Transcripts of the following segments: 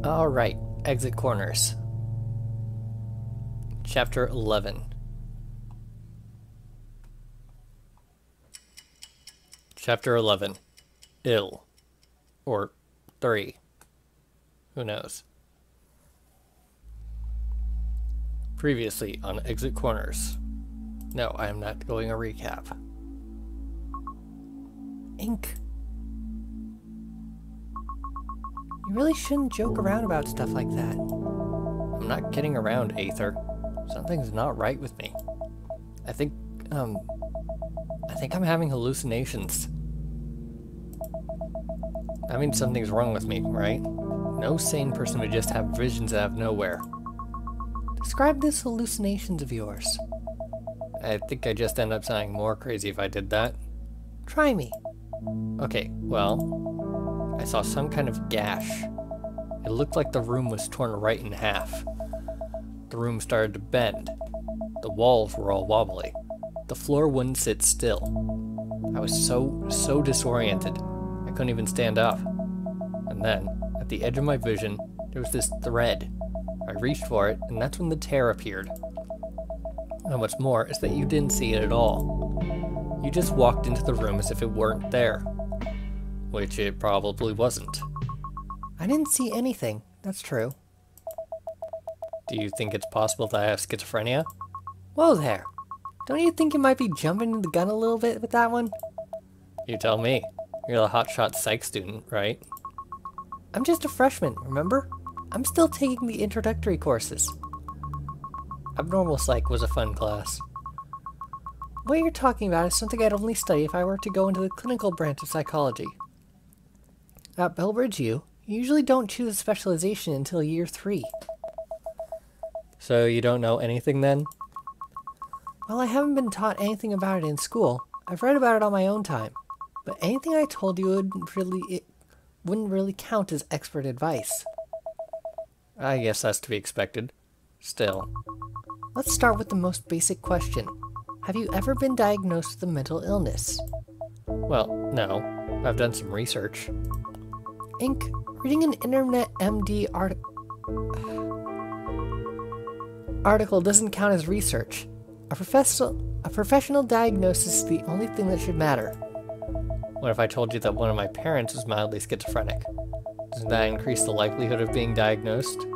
Alright, exit corners. Chapter 11. Chapter 11. Ill. Or 3. Who knows? Previously on Exit Corners. No, I am not going a recap. Ink. You really shouldn't joke around about stuff like that. I'm not kidding around, Aether. Something's not right with me. I think I'm having hallucinations. I mean, something's wrong with me, right? No sane person would just have visions out of nowhere. Describe these hallucinations of yours. I think I just end up sounding more crazy if I did that. Try me. Okay, well, I saw some kind of gash. It looked like the room was torn right in half. The room started to bend. The walls were all wobbly. The floor wouldn't sit still. I was so disoriented. I couldn't even stand up. And then, at the edge of my vision, there was this thread. I reached for it, and that's when the tear appeared. And what's more is that you didn't see it at all. You just walked into the room as if it weren't there. Which it probably wasn't. I didn't see anything, that's true. Do you think it's possible that I have schizophrenia? Whoa there! Don't you think you might be jumping the gun a little bit with that one? You tell me. You're the hotshot psych student, right? I'm just a freshman, remember? I'm still taking the introductory courses. Abnormal Psych was a fun class. What you're talking about is something I'd only study if I were to go into the clinical branch of psychology. At Bellbridge U, you usually don't choose a specialization until year 3. So you don't know anything then? Well, I haven't been taught anything about it in school. I've read about it on my own time. But anything I told you wouldn't really count as expert advice. I guess that's to be expected. Still. Let's start with the most basic question. Have you ever been diagnosed with a mental illness? Well, no. I've done some research. Ink, reading an Internet MD article doesn't count as research. A professional diagnosis is the only thing that should matter. What if I told you that one of my parents was mildly schizophrenic? Doesn't that increase the likelihood of being diagnosed?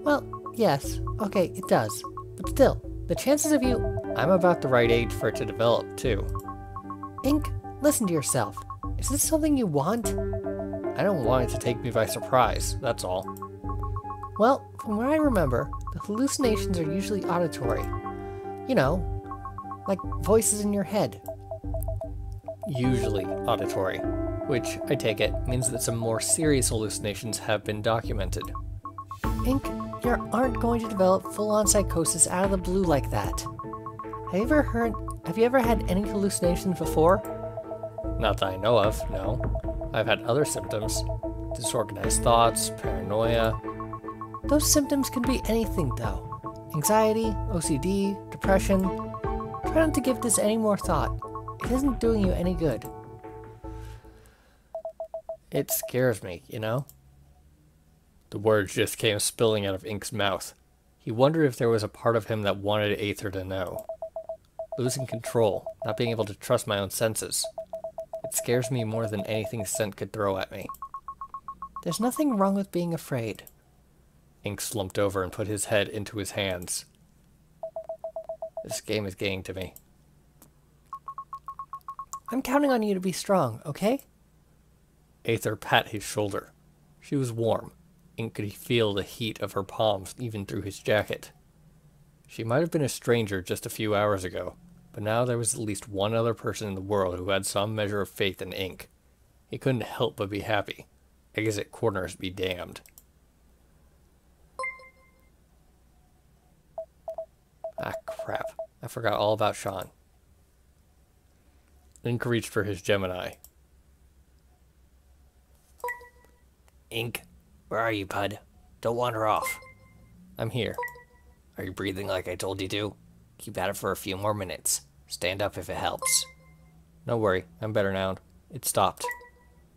Well, yes. Okay, it does. But still, the chances of you... I'm about the right age for it to develop, too. Ink, listen to yourself. Is this something you want? I don't want it to take me by surprise, that's all. Well, from what I remember, the hallucinations are usually auditory. You know, like voices in your head. Usually auditory, which, I take it, means that some more serious hallucinations have been documented. Ink, you aren't going to develop full-on psychosis out of the blue like that. Have you ever had any hallucinations before? Not that I know of, no. I've had other symptoms. Disorganized thoughts, paranoia. Those symptoms can be anything, though. Anxiety, OCD, depression. Try not to give this any more thought. It isn't doing you any good. It scares me, you know? The words just came spilling out of Ink's mouth. He wondered if there was a part of him that wanted Aether to know. Losing control, not being able to trust my own senses. It scares me more than anything Scent could throw at me. There's nothing wrong with being afraid. Ink slumped over and put his head into his hands. This game is getting to me. I'm counting on you to be strong, okay? Aether pat his shoulder. She was warm. Ink could feel the heat of her palms even through his jacket. She might have been a stranger just a few hours ago, but now there was at least one other person in the world who had some measure of faith in Ink. He couldn't help but be happy. Exit corners be damned. Ah, crap. I forgot all about Sean. Ink reached for his Gemini. Ink, where are you, bud? Don't wander off. I'm here. Are you breathing like I told you to? Keep at it for a few more minutes. Stand up if it helps. No worry, I'm better now. It stopped.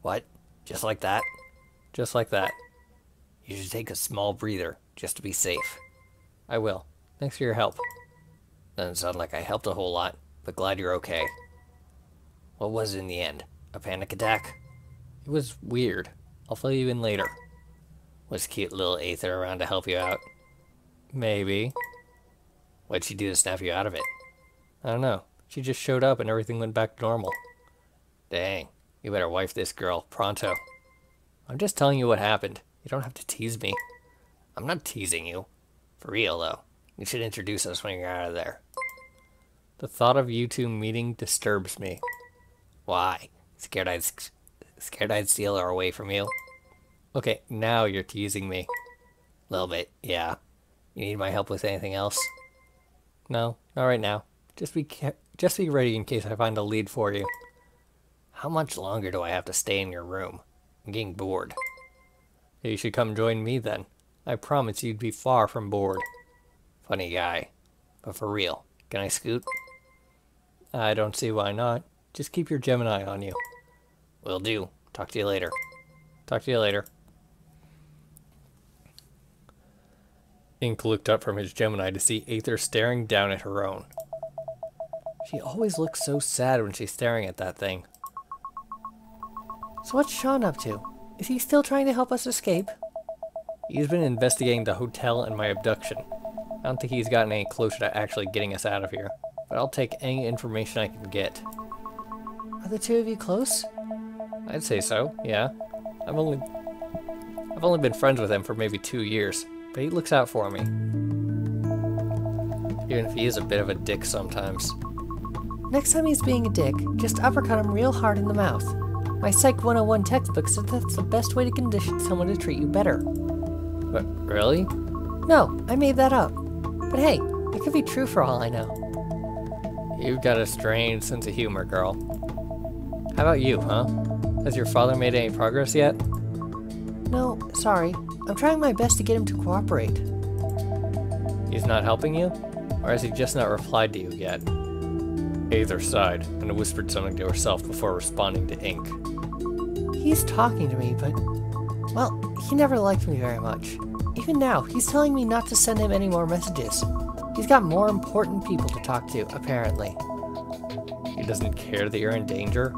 What? Just like that? Just like that. You should take a small breather, just to be safe. I will. Thanks for your help. Doesn't sound like I helped a whole lot, but glad you're okay. What was it in the end? A panic attack? It was weird. I'll fill you in later. Was cute little Aether around to help you out? Maybe. What'd she do to snap you out of it? I don't know. She just showed up and everything went back to normal. Dang. You better wife this girl, pronto. I'm just telling you what happened. You don't have to tease me. I'm not teasing you. For real, though. You should introduce us when you're out of there. The thought of you two meeting disturbs me. Why? Scared I'd steal her away from you? Okay, now you're teasing me. Little bit, yeah. You need my help with anything else? No, not right now. Just be ready in case I find a lead for you. How much longer do I have to stay in your room? I'm getting bored. You should come join me then. I promise you'd be far from bored. Funny guy. But for real, can I scoot? I don't see why not. Just keep your Gemini on you. Will do. Talk to you later. Talk to you later. Ink looked up from his Gemini to see Aether staring down at her own. She always looks so sad when she's staring at that thing. So what's Sean up to? Is he still trying to help us escape? He's been investigating the hotel and my abduction. I don't think he's gotten any closer to actually getting us out of here, but I'll take any information I can get. Are the two of you close? I'd say so, yeah. I've only been friends with him for maybe 2 years, but he looks out for me. Even if he is a bit of a dick sometimes. Next time he's being a dick, just uppercut him real hard in the mouth. My Psych 101 textbook said that's the best way to condition someone to treat you better. But really? No, I made that up. But hey, it could be true for all I know. You've got a strange sense of humor, girl. How about you, huh? Has your father made any progress yet? No, sorry. I'm trying my best to get him to cooperate. He's not helping you? Or has he just not replied to you yet? Aether sighed and whispered something to herself before responding to Ink. He's talking to me, but... well, he never liked me very much. Even now, he's telling me not to send him any more messages. He's got more important people to talk to, apparently. He doesn't care that you're in danger?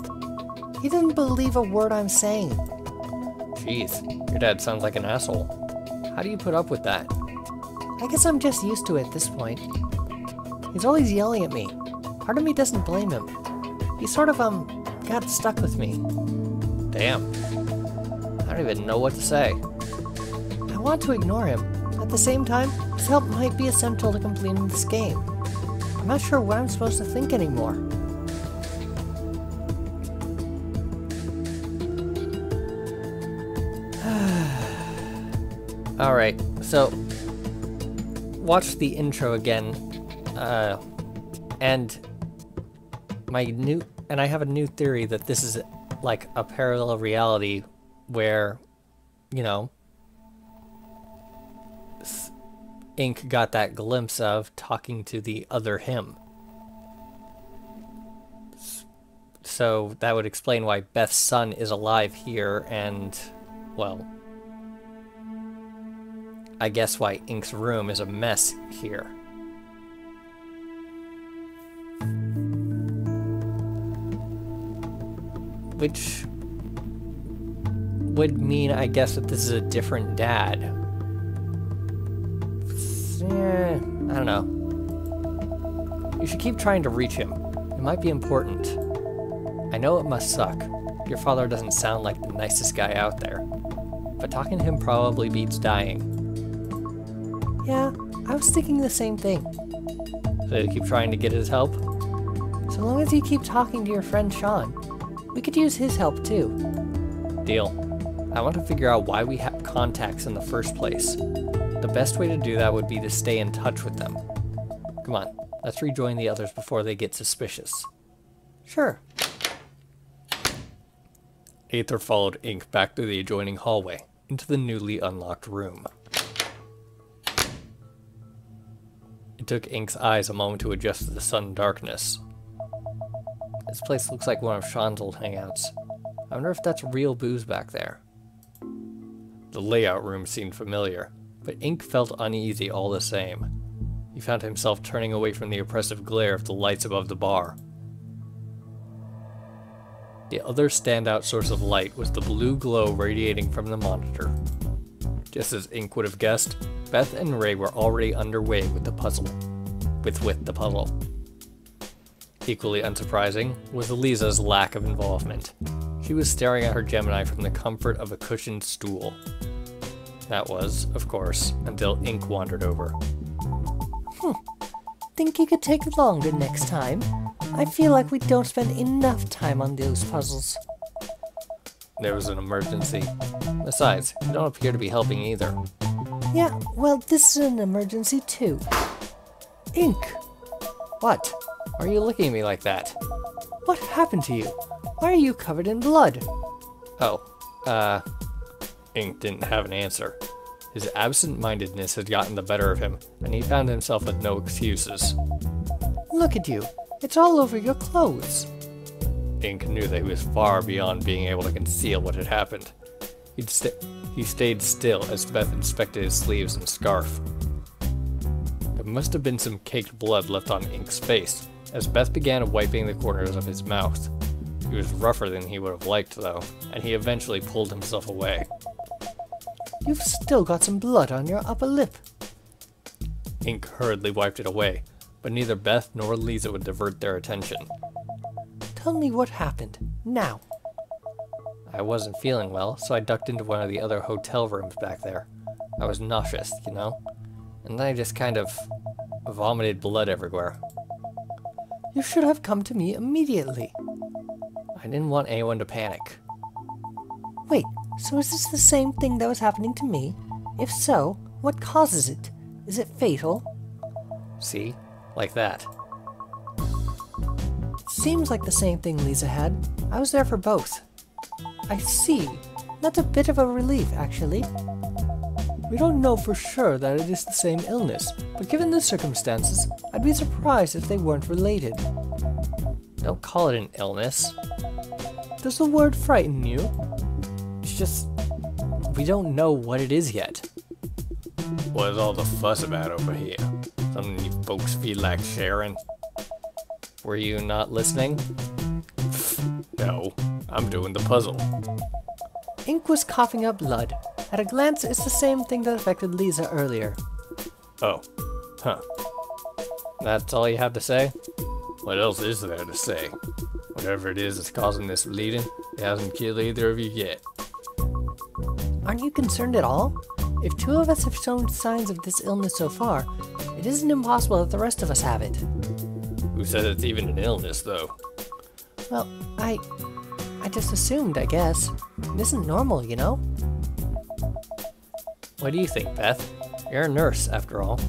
He didn't believe a word I'm saying. Jeez, your dad sounds like an asshole. How do you put up with that? I guess I'm just used to it at this point. He's always yelling at me. Part of me doesn't blame him. He sort of, got stuck with me. Damn. I don't even know what to say. I want to ignore him. At the same time, his help might be essential to completing this game. I'm not sure what I'm supposed to think anymore. Alright, so watch the intro again, and I have a new theory that this is like a parallel reality where, you know, Ink got that glimpse of talking to the other him. So that would explain why Beth's son is alive here and, well, I guess why Ink's room is a mess here. Which would mean, I guess, that this is a different dad. I don't know. You should keep trying to reach him. It might be important. I know it must suck. Your father doesn't sound like the nicest guy out there. But talking to him probably beats dying. Yeah, I was thinking the same thing. So you keep trying to get his help? So long as you keep talking to your friend Sean, we could use his help too. Deal. I want to figure out why we have contacts in the first place. The best way to do that would be to stay in touch with them. Come on, let's rejoin the others before they get suspicious. Sure. Aether followed Ink back through the adjoining hallway, into the newly unlocked room. It took Ink's eyes a moment to adjust to the sudden darkness. This place looks like one of Sean's old hangouts. I wonder if that's real booze back there. The layout room seemed familiar, but Ink felt uneasy all the same. He found himself turning away from the oppressive glare of the lights above the bar. The other standout source of light was the blue glow radiating from the monitor. Just as Ink would have guessed, Beth and Ray were already underway with the puzzle. With the puzzle. Equally unsurprising was Lisa's lack of involvement. She was staring at her Gemini from the comfort of a cushioned stool. That was, of course, until Ink wandered over. Think you could take longer next time? I feel like we don't spend enough time on those puzzles. There was an emergency. Besides, you don't appear to be helping either. Yeah, well, this is an emergency too. Ink! What? Why are you looking at me like that? What happened to you? Why are you covered in blood? Ink didn't have an answer. His absent-mindedness had gotten the better of him, and he found himself with no excuses. Look at you. It's all over your clothes. Ink knew that he was far beyond being able to conceal what had happened. He stayed still as Beth inspected his sleeves and scarf. There must have been some caked blood left on Ink's face, as Beth began wiping the corners of his mouth. He was rougher than he would have liked, though, and he eventually pulled himself away. You've still got some blood on your upper lip. Ink hurriedly wiped it away, but neither Beth nor Lisa would divert their attention. Tell me what happened, now. I wasn't feeling well, so I ducked into one of the other hotel rooms back there. I was nauseous, you know? And then I just kind of vomited blood everywhere. You should have come to me immediately. I didn't want anyone to panic. Wait, so is this the same thing that was happening to me? If so, what causes it? Is it fatal? See? Like that. Seems like the same thing Lisa had. I was there for both. I see. That's a bit of a relief, actually. We don't know for sure that it is the same illness, but given the circumstances, I'd be surprised if they weren't related. Don't call it an illness. Does the word frighten you? It's just... we don't know what it is yet. What is all the fuss about over here? Something you folks feel like sharing? Were you not listening? No, I'm doing the puzzle. Ink was coughing up blood. At a glance, it's the same thing that affected Lisa earlier. Oh, huh. That's all you have to say? What else is there to say? Whatever it is that's causing this bleeding, it hasn't killed either of you yet. Aren't you concerned at all? If two of us have shown signs of this illness so far, it isn't impossible that the rest of us have it. Who said it's even an illness, though? Well, I just assumed, I guess. It isn't normal, you know? What do you think, Beth? You're a nurse, after all.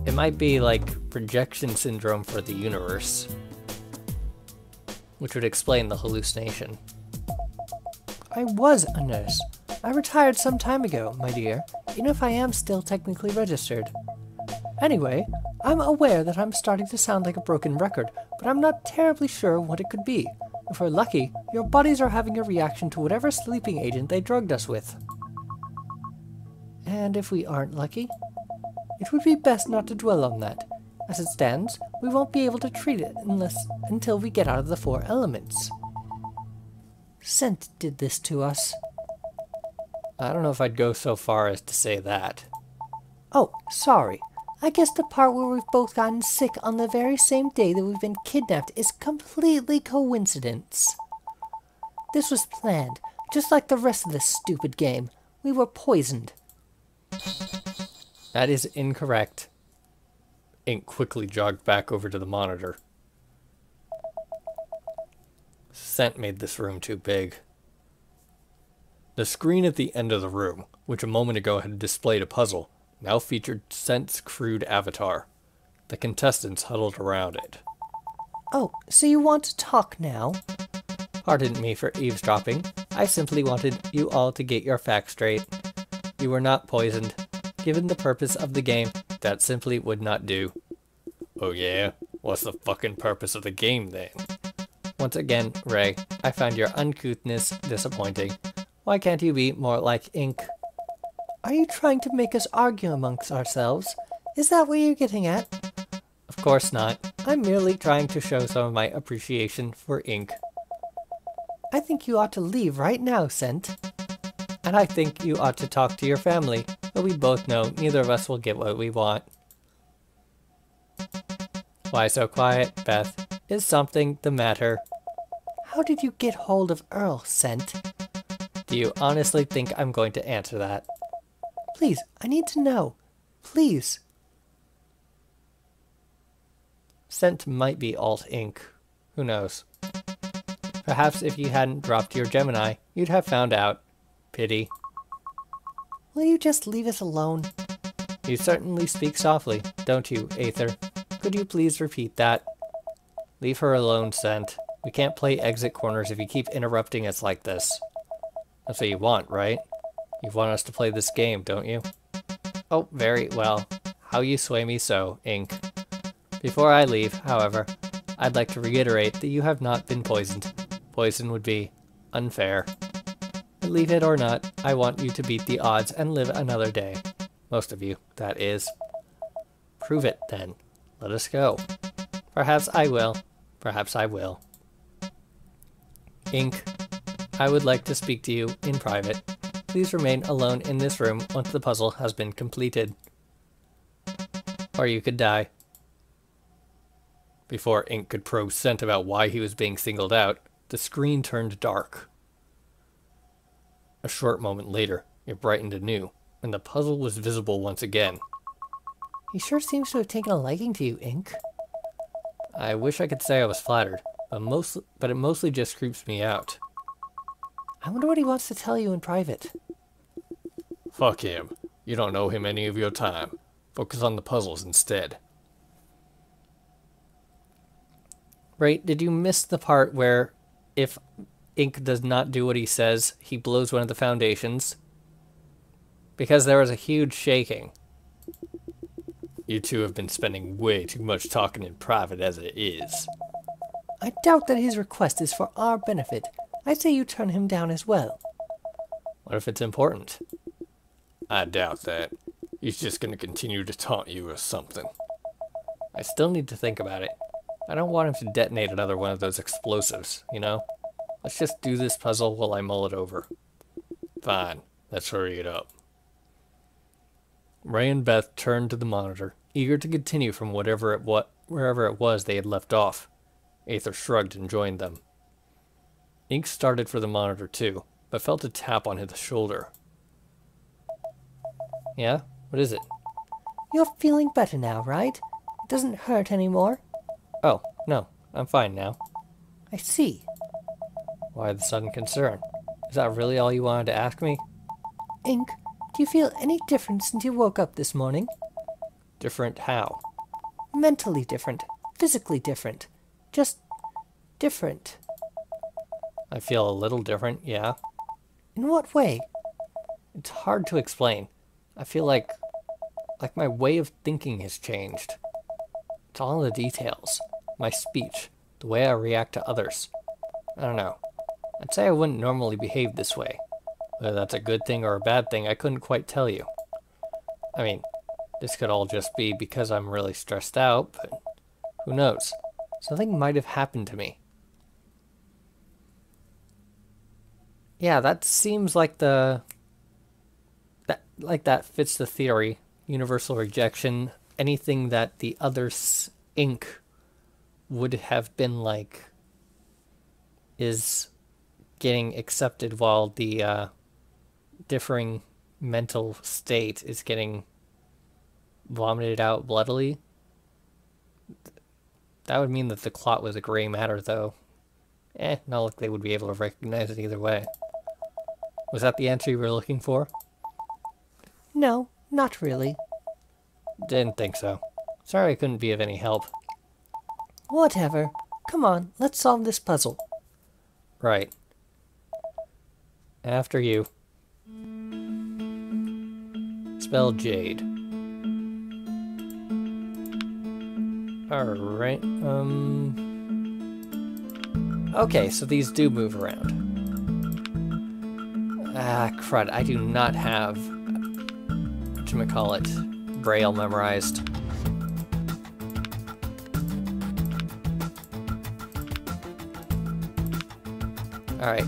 It might be like projection syndrome for the universe, which would explain the hallucination. I was a nurse. I retired some time ago, my dear, even if I am still technically registered. Anyway, I'm aware that I'm starting to sound like a broken record, but I'm not terribly sure what it could be. If we're lucky, your bodies are having a reaction to whatever sleeping agent they drugged us with. And if we aren't lucky, it would be best not to dwell on that. As it stands, we won't be able to treat it until we get out of the 4 elements. Scent did this to us. I don't know if I'd go so far as to say that. Oh, sorry. I guess the part where we've both gotten sick on the very same day that we've been kidnapped is completely coincidence. This was planned, just like the rest of this stupid game. We were poisoned. That is incorrect. Ink quickly jogged back over to the monitor. Scent made this room too big. The screen at the end of the room, which a moment ago had displayed a puzzle, now featured Scent's crude avatar. The contestants huddled around it. Oh, so you want to talk now? Pardon me for eavesdropping. I simply wanted you all to get your facts straight. You were not poisoned. Given the purpose of the game, that simply would not do. Oh yeah? What's the fucking purpose of the game then? Once again, Ray, I found your uncouthness disappointing. Why can't you be more like Ink? Are you trying to make us argue amongst ourselves? Is that what you're getting at? Of course not. I'm merely trying to show some of my appreciation for Ink. I think you ought to leave right now, Scent. And I think you ought to talk to your family, but we both know neither of us will get what we want. Why so quiet, Beth? Is something the matter? How did you get hold of Earl, Scent? Do you honestly think I'm going to answer that? Please, I need to know. Please. Scent might be Alt Ink. Who knows? Perhaps if you hadn't dropped your Gemini, you'd have found out. Pity. Will you just leave us alone? You certainly speak softly, don't you, Aether? Could you please repeat that? Leave her alone, Scent. We can't play exit corners if you keep interrupting us like this. That's what you want, right? You want us to play this game, don't you? Oh, very well. How you sway me so, Ink. Before I leave, however, I'd like to reiterate that you have not been poisoned. Poison would be unfair. Believe it or not, I want you to beat the odds and live another day. Most of you, that is. Prove it, then. Let us go. Perhaps I will. Perhaps I will. Ink, I would like to speak to you in private. Please remain alone in this room once the puzzle has been completed. Or you could die. Before Ink could probe Scent about why he was being singled out, the screen turned dark. A short moment later, it brightened anew, and the puzzle was visible once again. He sure seems to have taken a liking to you, Ink. I wish I could say I was flattered, but it mostly just creeps me out. I wonder what he wants to tell you in private. Fuck him. You don't know him any of your time. Focus on the puzzles instead. Right, did you miss the part where if Ink does not do what he says, he blows one of the foundations? Because there was a huge shaking. You two have been spending way too much talking in private as it is. I doubt that his request is for our benefit. I say you turn him down as well. What if it's important? I doubt that. He's just going to continue to taunt you or something. I still need to think about it. I don't want him to detonate another one of those explosives, you know? Let's just do this puzzle while I mull it over. Fine, let's hurry it up. Ray and Beth turned to the monitor, eager to continue from wherever it was they had left off. Aether shrugged and joined them. Ink started for the monitor too, but felt a tap on his shoulder. Yeah? What is it? You're feeling better now, right? It doesn't hurt anymore. Oh, no. I'm fine now. I see. Why the sudden concern? Is that really all you wanted to ask me? Ink, do you feel any different since you woke up this morning? Different how? Mentally different. Physically different. Just different. I feel a little different, yeah. In what way? It's hard to explain. I feel like my way of thinking has changed. It's all in the details. My speech, the way I react to others. I don't know. I'd say I wouldn't normally behave this way. Whether that's a good thing or a bad thing, I couldn't quite tell you. I mean, this could all just be because I'm really stressed out, but who knows? Something might have happened to me. Yeah, that seems like that fits the theory. Universal rejection. Anything that the other's Ink would have been like is getting accepted while the differing mental state is getting vomited out bloodily. That would mean that the clot was a gray matter, though. Not like they would be able to recognize it either way. Was that the answer you were looking for? No, not really. Didn't think so. Sorry I couldn't be of any help. Whatever. Come on, let's solve this puzzle. Right. After you. Spell Jade. Alright, Okay, so these do move around. Ah, crud. I do not have, whatchamacallit, Braille memorized. Alright,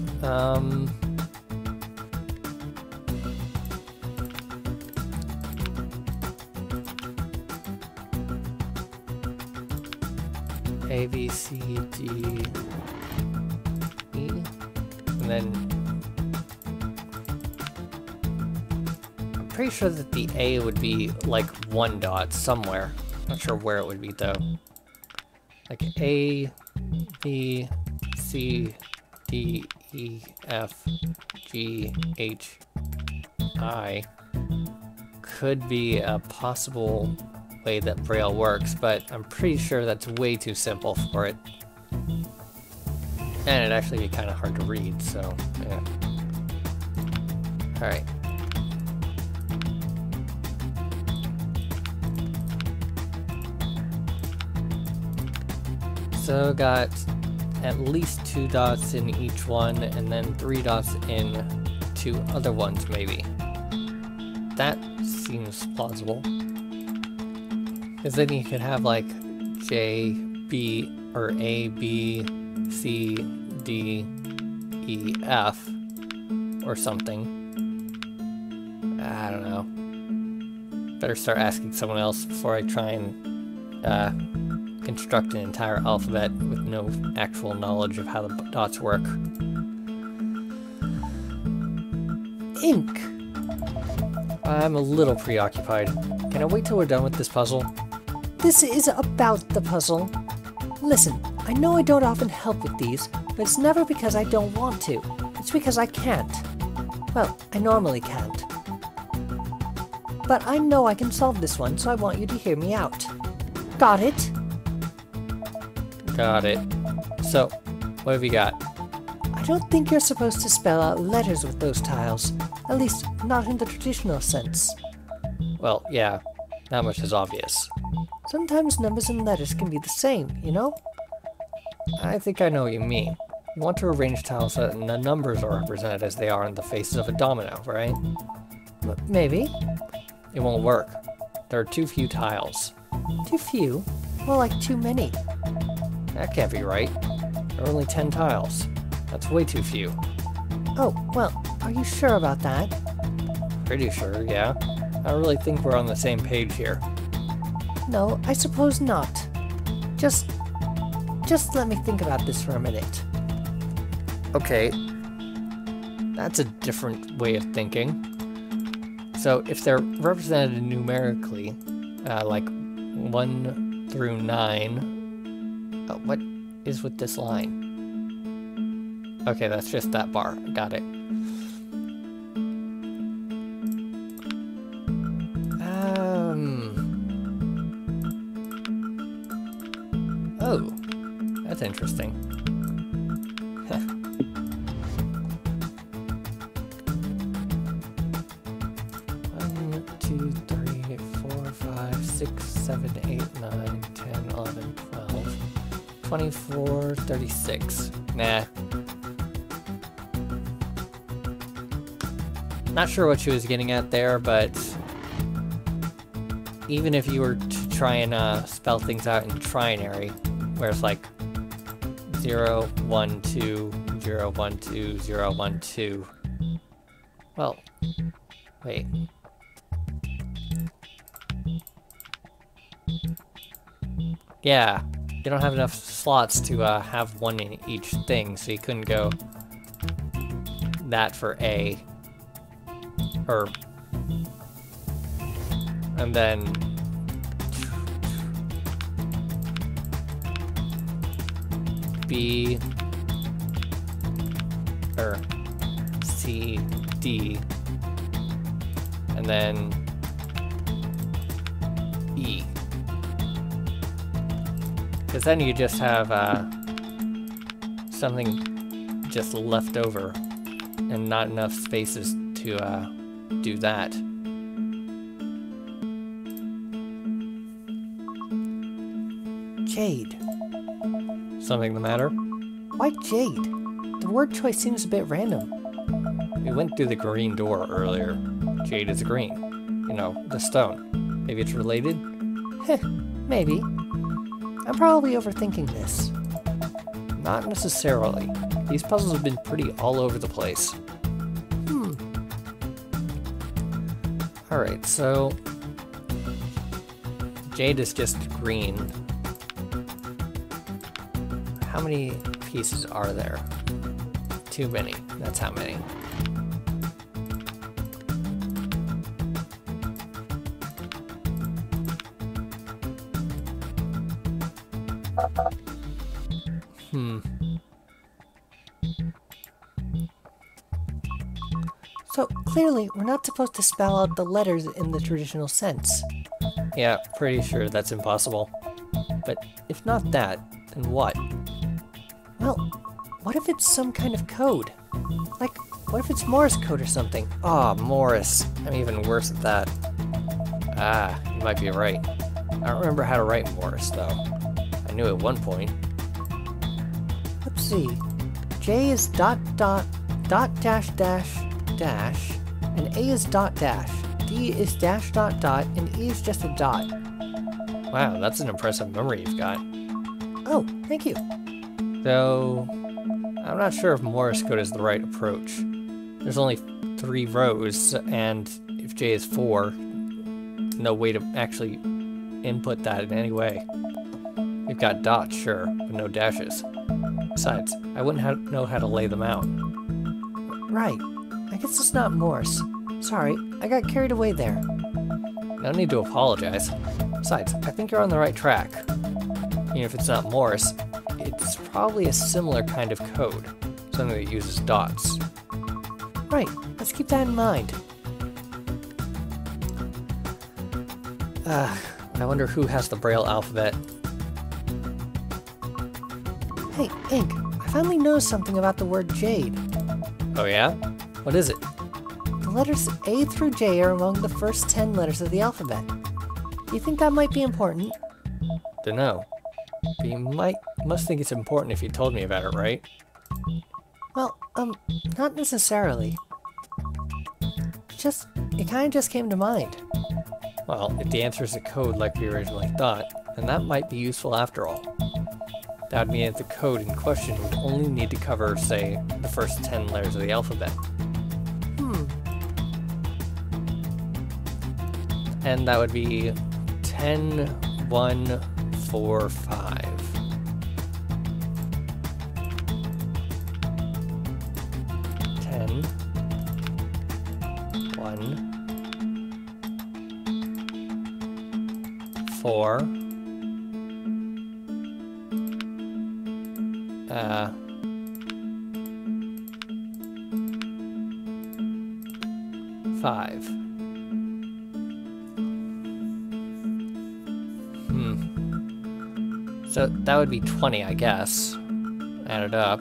A, B, C, D, E, and then I'm pretty sure that the A would be like one dot somewhere. Not sure where it would be though. Like A, B, C, D, E, F, G, H, I could be a possible way that Braille works, but I'm pretty sure that's way too simple for it. And it'd actually be kind of hard to read, so yeah. Alright. So got at least 2 dots in each one, and then 3 dots in 2 other ones, maybe. That seems plausible. Because then you could have like J, B, or A, B, C, D, E, F, or something. I don't know. Better start asking someone else before I try and construct an entire alphabet with no actual knowledge of how the dots work. Ink! I'm a little preoccupied. Can I wait till we're done with this puzzle? This is about the puzzle. Listen, I know I don't often help with these, but it's never because I don't want to. It's because I can't. Well, I normally can't. But I know I can solve this one, so I want you to hear me out. Got it? Got it. So, what have you got? I don't think you're supposed to spell out letters with those tiles. At least, not in the traditional sense. Well, yeah, that much is obvious. Sometimes numbers and letters can be the same, you know? I think I know what you mean. You want to arrange tiles so that the numbers are represented as they are on the faces of a domino, right? Maybe. It won't work. There are too few tiles. Too few? More like too many. That can't be right. There are only 10 tiles. That's way too few. Oh, well, are you sure about that? Pretty sure, yeah. I really think we're on the same page here. No, I suppose not. Just let me think about this for a minute. Okay. That's a different way of thinking. So if they're represented numerically, like 1 through 9, what is with this line? Okay, that's just that bar. Got it. Oh, that's interesting. 1, 2, 3, 4, 5, 6, 7, 8, 9, 10, 11, 12, 24, 36. Nah. Not sure what she was getting at there, but even if you were to try and spell things out in trinary, where it's like 0, 1, 2, 0, 1, 2, 0, 1, 2. Well, wait. Yeah, you don't have enough slots to have one in each thing, so you couldn't go that for A. Or, and then B, or C, D, and then E. Because then you just have something just left over and not enough spaces to do that. Jade. Something the matter? Why Jade? The word choice seems a bit random. We went through the green door earlier. Jade is green. You know, the stone. Maybe it's related? Heh, maybe. I'm probably overthinking this. Not necessarily. These puzzles have been pretty all over the place. Alright, so... Jade is just green. How many pieces are there? Too many. That's how many. So, clearly, we're not supposed to spell out the letters in the traditional sense. Yeah, pretty sure that's impossible. But if not that, then what? Well, what if it's some kind of code? Like, what if it's Morse code or something? Ah, Morse. I'm even worse at that. Ah, you might be right. I don't remember how to write Morse, though. I knew at one point. Let's see. J is dot dash dash dash, and A is dot dash. D is dash dot dot, and E is just a dot. Wow, that's an impressive memory you've got. Oh, thank you. Though, I'm not sure if Morse code is the right approach. There's only 3 rows, and if J is 4, no way to actually input that in any way. We've got dots, sure, but no dashes. Besides, I wouldn't know how to lay them out. Right. I guess it's not Morse. Sorry, I got carried away there. No need to apologize. Besides, I think you're on the right track. Even if it's not Morse, it's probably a similar kind of code. Something that uses dots. Right, let's keep that in mind. I wonder who has the Braille alphabet. Hey, Ink, I finally know something about the word Jade. Oh yeah? What is it? The letters A through J are among the first 10 letters of the alphabet. Do you think that might be important? Dunno. But you must think it's important if you told me about it, right? Well, not necessarily. It kinda just came to mind. Well, if the answer is a code like we originally thought, then that might be useful after all. That would mean that the code in question would only need to cover, say, the first 10 letters of the alphabet. And that would be 10, 1, 4, 5. 10, 1, 4, 5. So that would be 20, I guess. Add it up.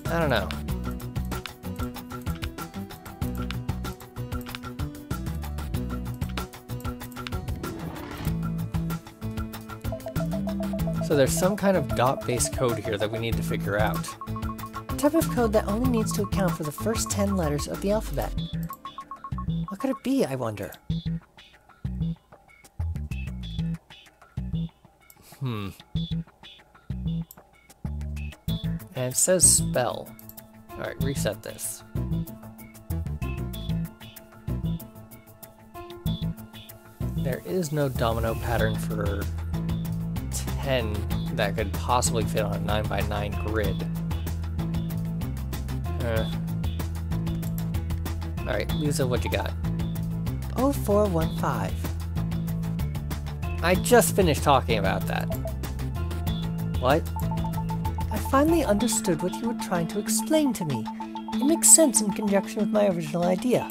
I don't know. So there's some kind of dot-based code here that we need to figure out. A type of code that only needs to account for the first 10 letters of the alphabet. What could it be, I wonder? And it says spell. Alright, reset this. There is no domino pattern for 10 that could possibly fit on a 9x9 grid. Alright, Lisa, what you got? 0415. I just finished talking about that. What? I finally understood what you were trying to explain to me. It makes sense in conjunction with my original idea.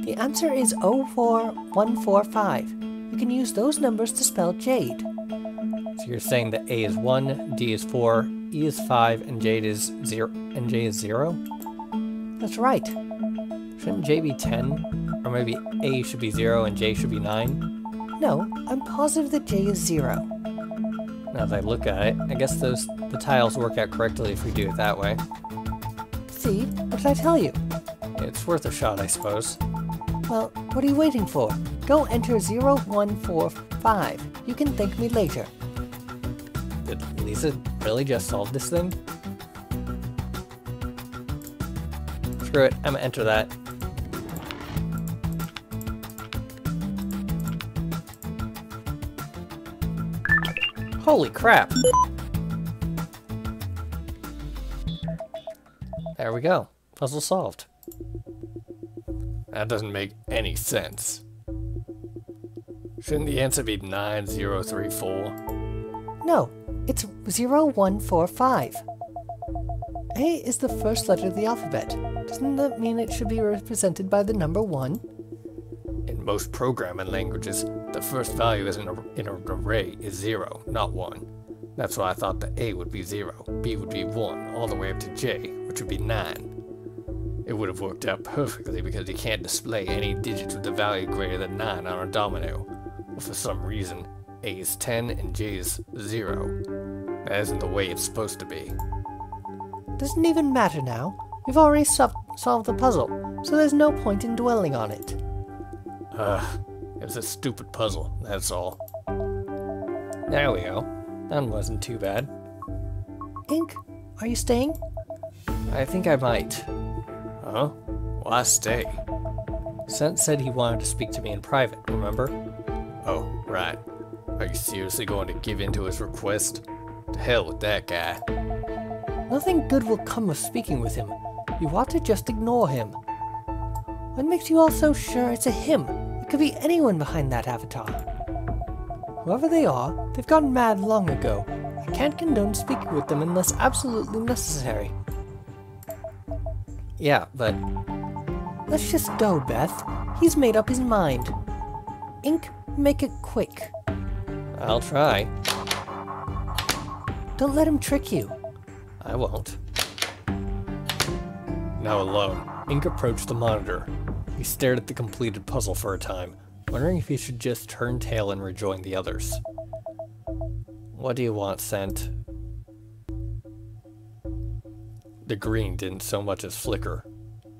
The answer is 04145. You can use those numbers to spell Jade. So you're saying that A is 1, D is 4, E is 5, and Jade is 0, and J is 0? That's right. Shouldn't J be 10? Or maybe A should be 0 and J should be 9? No, I'm positive that J is 0. Now that I look at it, I guess the tiles work out correctly if we do it that way. See? What did I tell you? It's worth a shot, I suppose. Well, what are you waiting for? Go enter 0145. You can thank me later. Did Lisa really just solve this thing? Screw it, I'm gonna enter that. Holy crap! There we go. Puzzle solved. That doesn't make any sense. Shouldn't the answer be 9034? No, it's 0145. A is the first letter of the alphabet. Doesn't that mean it should be represented by the number 1? In most programming languages, the first value in an array is 0, not 1. That's why I thought the A would be 0, B would be 1, all the way up to J, which would be 9. It would have worked out perfectly because you can't display any digits with a value greater than 9 on a domino. But for some reason, A is 10 and J is 0. That isn't the way it's supposed to be. Doesn't even matter now. We've already solved the puzzle, so there's no point in dwelling on it. It was a stupid puzzle, that's all. There we go. That wasn't too bad. Ink, are you staying? I think I might. Huh? Why stay? Sent said he wanted to speak to me in private, remember? Oh, right. Are you seriously going to give in to his request? To hell with that guy. Nothing good will come of speaking with him. You ought to just ignore him. What makes you all so sure it's a him? It could be anyone behind that avatar. Whoever they are, they've gone mad long ago. I can't condone speaking with them unless absolutely necessary. Yeah, but... Let's just go, Beth. He's made up his mind. Ink, make it quick. I'll try. Don't let him trick you. I won't. Now alone, Ink approached the monitor. He stared at the completed puzzle for a time, wondering if he should just turn tail and rejoin the others. What do you want, Sent? The green didn't so much as flicker.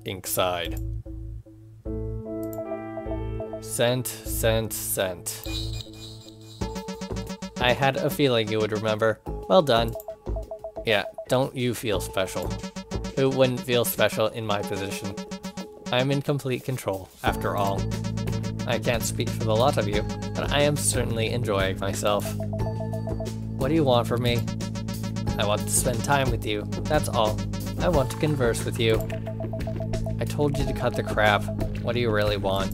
Ink sighed. Sent, Sent, Sent. I had a feeling you would remember. Well done. Yeah, don't you feel special. Who wouldn't feel special in my position? I'm in complete control, after all. I can't speak for the lot of you, but I am certainly enjoying myself. What do you want from me? I want to spend time with you, that's all. I want to converse with you. I told you to cut the crap. What do you really want?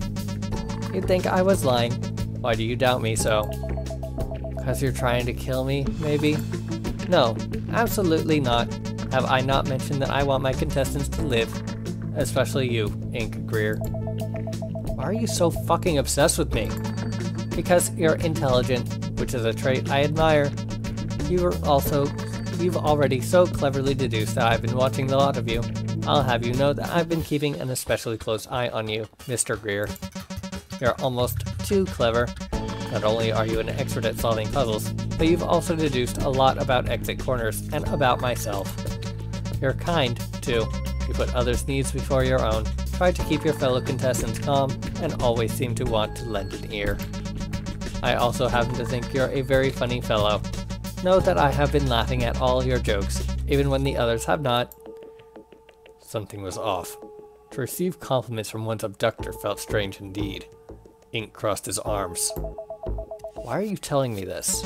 You'd think I was lying. Why do you doubt me so? 'Cause you're trying to kill me, maybe? No, absolutely not. Have I not mentioned that I want my contestants to live? Especially you, Ink Greer. Why are you so fucking obsessed with me? Because you're intelligent, which is a trait I admire. You've already so cleverly deduced that I've been watching the lot of you. I'll have you know that I've been keeping an especially close eye on you, Mr. Greer. You're almost too clever. Not only are you an expert at solving puzzles, but you've also deduced a lot about exit corners and about myself. You're kind, too. You put others' needs before your own, try to keep your fellow contestants calm, and always seem to want to lend an ear. I also happen to think you're a very funny fellow. Know that I have been laughing at all your jokes, even when the others have not. Something was off. To receive compliments from one's abductor felt strange indeed. Ink crossed his arms. Why are you telling me this?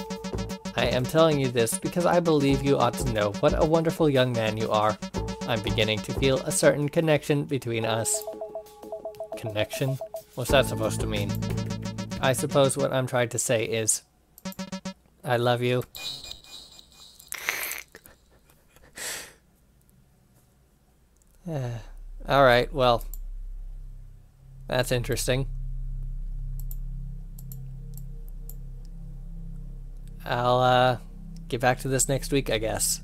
I am telling you this because I believe you ought to know what a wonderful young man you are. I'm beginning to feel a certain connection between us. Connection? What's that supposed to mean? I suppose what I'm trying to say is, I love you. Alright, well, that's interesting. I'll get back to this next week, I guess.